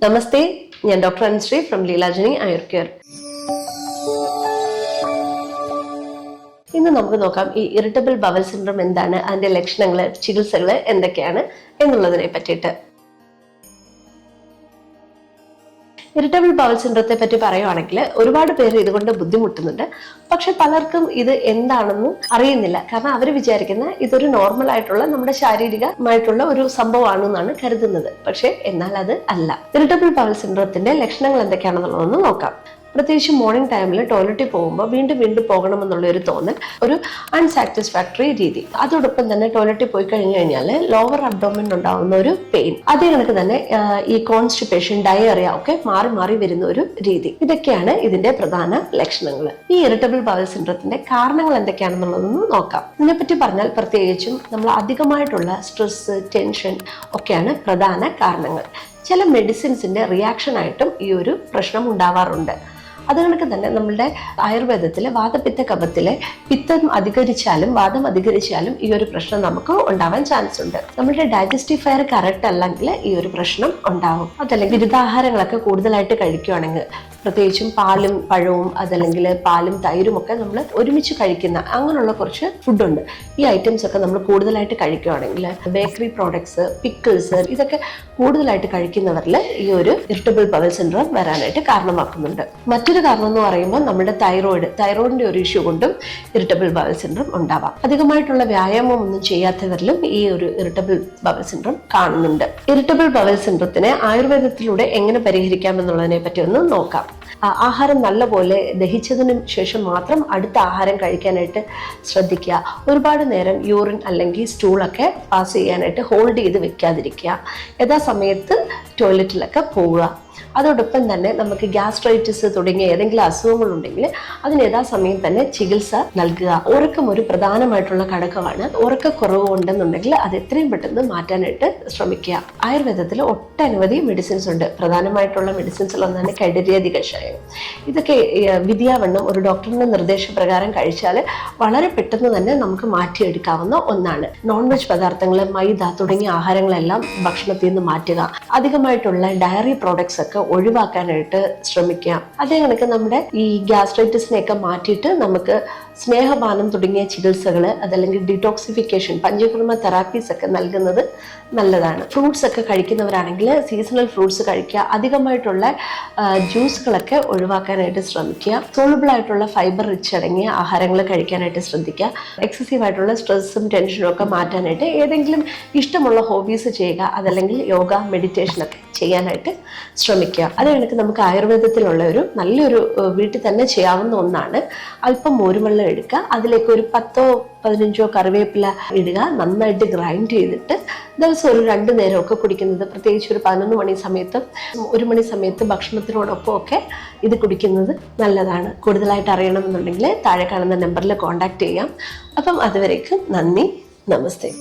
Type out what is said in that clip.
നമസ്തേ, ഞാൻ doctor Anushree from Leelajani Ayur care. ഇന്ന് നമുക്ക് നോക്കാം ഈ ഇറിറ്റബിൾ ബവൽ സിൻഡ്രോം എന്താണ്, അതിന്റെ ലക്ഷണങ്ങൾ, ചികിത്സകൾ എന്തൊക്കെയാണ് എന്നുള്ളതിനെ പറ്റിയിട്ട്. ഇറിറ്റബിൾ ബവൽ സിൻഡ്രോത്തെ പറ്റി പറയുവാണെങ്കിൽ ഒരുപാട് പേര് ഇതുകൊണ്ട് ബുദ്ധിമുട്ടുന്നുണ്ട്. പക്ഷെ പലർക്കും ഇത് എന്താണെന്ന് അറിയുന്നില്ല. കാരണം അവർ വിചാരിക്കുന്ന ഇതൊരു നോർമൽ ആയിട്ടുള്ള നമ്മുടെ ശാരീരികമായിട്ടുള്ള ഒരു സംഭവമാണെന്നാണ് കരുതുന്നത്. പക്ഷെ എന്നാൽ അത് അല്ല. ഇറിറ്റബിൾ ബവൽ സിൻഡ്രോത്തിന്റെ ലക്ഷണങ്ങൾ എന്തൊക്കെയാണെന്നുള്ളതൊന്ന് നോക്കാം. പ്രത്യേകിച്ച് മോർണിംഗ് ടൈമിൽ ടോയ്ലറ്റിൽ പോകുമ്പോൾ വീണ്ടും പോകണമെന്നുള്ള ഒരു തോന്നൽ, ഒരു അൺസാറ്റിസ്ഫാക്ടറി രീതി. അതോടൊപ്പം തന്നെ ടോയ്ലറ്റിൽ പോയി കഴിഞ്ഞു കഴിഞ്ഞാൽ ലോവർ അബ്ഡോമിൻ ഉണ്ടാവുന്ന ഒരു പെയിൻ, അതേ കണക്ക് തന്നെ ഈ കോൺസ്റ്റിപ്പേഷൻ, ഡയറിയ ഒക്കെ മാറി വരുന്ന ഒരു രീതി. ഇതൊക്കെയാണ് ഇതിന്റെ പ്രധാന ലക്ഷണങ്ങൾ. ഈ ഇറിറ്റബിൾ ബവൽ സിൻഡ്രോത്തിന്റെ കാരണങ്ങൾ എന്തൊക്കെയാണെന്നുള്ളതൊന്ന് നോക്കാം. ഇതിനെപ്പറ്റി പറഞ്ഞാൽ പ്രത്യേകിച്ചും നമ്മൾ അധികമായിട്ടുള്ള സ്ട്രെസ്, ടെൻഷൻ ഒക്കെയാണ് പ്രധാന കാരണങ്ങൾ. ചില മെഡിസിൻസിന്റെ റിയാക്ഷൻ ആയിട്ടും ഈ ഒരു പ്രശ്നം ഉണ്ടാവാറുണ്ട്. അതുകണക്ക് തന്നെ നമ്മളുടെ ആയുർവേദത്തിലെ വാതപിത്ത കഫത്തിലെ പിത്തം അധികരിച്ചാലും വാദം അധികരിച്ചാലും ഈ ഒരു പ്രശ്നം നമുക്ക് ഉണ്ടാവാൻ ചാൻസ് ഉണ്ട്. നമ്മുടെ ഡൈജസ്റ്റീവ് ഫെയർ കറക്റ്റ് അല്ലെങ്കിൽ ഈ ഒരു പ്രശ്നം ഉണ്ടാവും. അതല്ലെങ്കിൽ ബിരുദാഹാരങ്ങളൊക്കെ കൂടുതലായിട്ട് കഴിക്കുകയാണെങ്കിൽ, പ്രത്യേകിച്ചും പാലും പഴവും അതല്ലെങ്കിൽ പാലും തൈരും ഒക്കെ നമ്മൾ ഒരുമിച്ച് കഴിക്കുന്ന അങ്ങനെയുള്ള കുറച്ച് ഫുഡുണ്ട്. ഈ ഐറ്റംസ് ഒക്കെ നമ്മൾ കൂടുതലായിട്ട് കഴിക്കുകയാണെങ്കിൽ, ബേക്കറി പ്രോഡക്ട്സ്, പിക്കിൾസ്, ഇതൊക്കെ കൂടുതലായിട്ട് കഴിക്കുന്നവരിൽ ഈ ഒരു ഇറിറ്റബിൾ ബവൽ സിൻഡ്രോം വരാനായിട്ട് കാരണമാക്കുന്നുണ്ട്. മറ്റൊരു കാരണം എന്ന് പറയുമ്പോൾ നമ്മുടെ തൈറോയിഡിന്റെ ഒരു ഇഷ്യൂ കൊണ്ടും ഇറിറ്റബിൾ ബവൽ സിൻഡ്രോം ഉണ്ടാവാം. അധികമായിട്ടുള്ള വ്യായാമം ഒന്നും ചെയ്യാത്തവരിലും ഈ ഒരു ഇറിറ്റബിൾ ബവൽ സിൻഡ്രോം കാണുന്നുണ്ട്. ഇറിറ്റബിൾ ബവൽ സിൻഡ്രോത്തിനെ ആയുർവേദത്തിലൂടെ എങ്ങനെ പരിഹരിക്കാം എന്നുള്ളതിനെ പറ്റി ഒന്ന് നോക്കാം. ആഹാരം നല്ലപോലെ ദഹിച്ചതിന് ശേഷം മാത്രം അടുത്ത ആഹാരം കഴിക്കാനായിട്ട് ശ്രദ്ധിക്കുക. ഒരുപാട് നേരം യൂറിൻ അല്ലെങ്കിൽ സ്റ്റൂളൊക്കെ പാസ് ചെയ്യാനായിട്ട് ഹോൾഡ് ചെയ്ത് വെക്കാതിരിക്കുക. യഥാസമയത്ത് ടോയ്ലറ്റിലൊക്കെ പോവുക. അതോടൊപ്പം തന്നെ നമുക്ക് ഗ്യാസ്ട്രൈറ്റിസ് തുടങ്ങിയ ഏതെങ്കിലും അസുഖങ്ങളുണ്ടെങ്കിൽ അതിന് യഥാസമയം തന്നെ ചികിത്സ നൽകുക. ഉറക്കം ഒരു പ്രധാനമായിട്ടുള്ള ഘടകമാണ്. ഉറക്കക്കുറവ് ഉണ്ടെന്നുണ്ടെങ്കിൽ അത് എത്രയും പെട്ടെന്ന് മാറ്റാനായിട്ട് ശ്രമിക്കുക. ആയുർവേദത്തിൽ ഒട്ടനവധി മെഡിസിൻസ് ഉണ്ട്. പ്രധാനമായിട്ടുള്ള മെഡിസിൻസിലൊന്നാണ് കൈഡര്യാദി കഷായം. ഇതൊക്കെ വിധിയാവണ്ണം ഒരു ഡോക്ടറിന്റെ നിർദ്ദേശപ്രകാരം കഴിച്ചാൽ വളരെ പെട്ടെന്ന് തന്നെ നമുക്ക് മാറ്റിയെടുക്കാവുന്ന ഒന്നാണ്. നോൺ വെജ് പദാർത്ഥങ്ങൾ, മൈദ തുടങ്ങിയ ആഹാരങ്ങളെല്ലാം ഭക്ഷണത്തിൽ നിന്ന് മാറ്റുക. അധികമായിട്ടുള്ള ഡയറി പ്രോഡക്ട്സ് ഒക്കെ ഒഴിവാക്കാനായിട്ട് ശ്രമിക്കാം. അതേ കണക്ക് നമ്മുടെ ഈ ഗ്യാസ്ട്രൈറ്റിസിനെയൊക്കെ മാറ്റിയിട്ട് നമുക്ക് സ്നേഹപാനം തുടങ്ങിയ ചികിത്സകൾ, അതല്ലെങ്കിൽ ഡിറ്റോക്സിഫിക്കേഷൻ, പഞ്ചകർമ്മ തെറാപ്പീസ് ഒക്കെ നൽകുന്നത് നല്ലതാണ്. ഫ്രൂട്ട്സ് ഒക്കെ കഴിക്കുന്നവരാണെങ്കിൽ സീസണൽ ഫ്രൂട്ട്സ് കഴിക്കുക. അധികമായിട്ടുള്ള ജ്യൂസുകളൊക്കെ ഒഴിവാക്കാനായിട്ട് ശ്രമിക്കുക. സോളുബിൾ ആയിട്ടുള്ള ഫൈബർ റിച്ച് അടങ്ങിയ ആഹാരങ്ങൾ കഴിക്കാനായിട്ട് ശ്രദ്ധിക്കുക. എക്സസീവ് ആയിട്ടുള്ള സ്ട്രെസ്സും ടെൻഷനും ഒക്കെ മാറ്റാനായിട്ട് ഏതെങ്കിലും ഇഷ്ടമുള്ള ഹോബീസ് ചെയ്യുക. അതല്ലെങ്കിൽ യോഗ, മെഡിറ്റേഷൻ ഒക്കെ ചെയ്യാനായിട്ട് ശ്രമിക്കുക. അത് കണക്ക് നമുക്ക് ആയുർവേദത്തിലുള്ള ഒരു നല്ലൊരു വീട്ടിൽ തന്നെ ചെയ്യാവുന്ന ഒന്നാണ്. അല്പം മോരുവെള്ളം എടുക്കുക, അതിലേക്ക് ഒരു 10-15 കറിവേപ്പില ഇടുക, നന്നായിട്ട് ഗ്രൈൻഡ് ചെയ്തിട്ട് ദിവസം ഒരു 2 നേരമൊക്കെ കുടിക്കുന്നത്, പ്രത്യേകിച്ച് ഒരു 11 മണി സമയത്തും 1 മണി സമയത്ത് ഭക്ഷണത്തിനോടൊപ്പം ഒക്കെ ഇത് കുടിക്കുന്നത് നല്ലതാണ്. കൂടുതലായിട്ട് അറിയണമെന്നുണ്ടെങ്കിൽ താഴെ കാണുന്ന നമ്പറിൽ കോൺടാക്ട് ചെയ്യാം. അപ്പം അതുവരേക്കും നന്ദി, നമസ്തേ.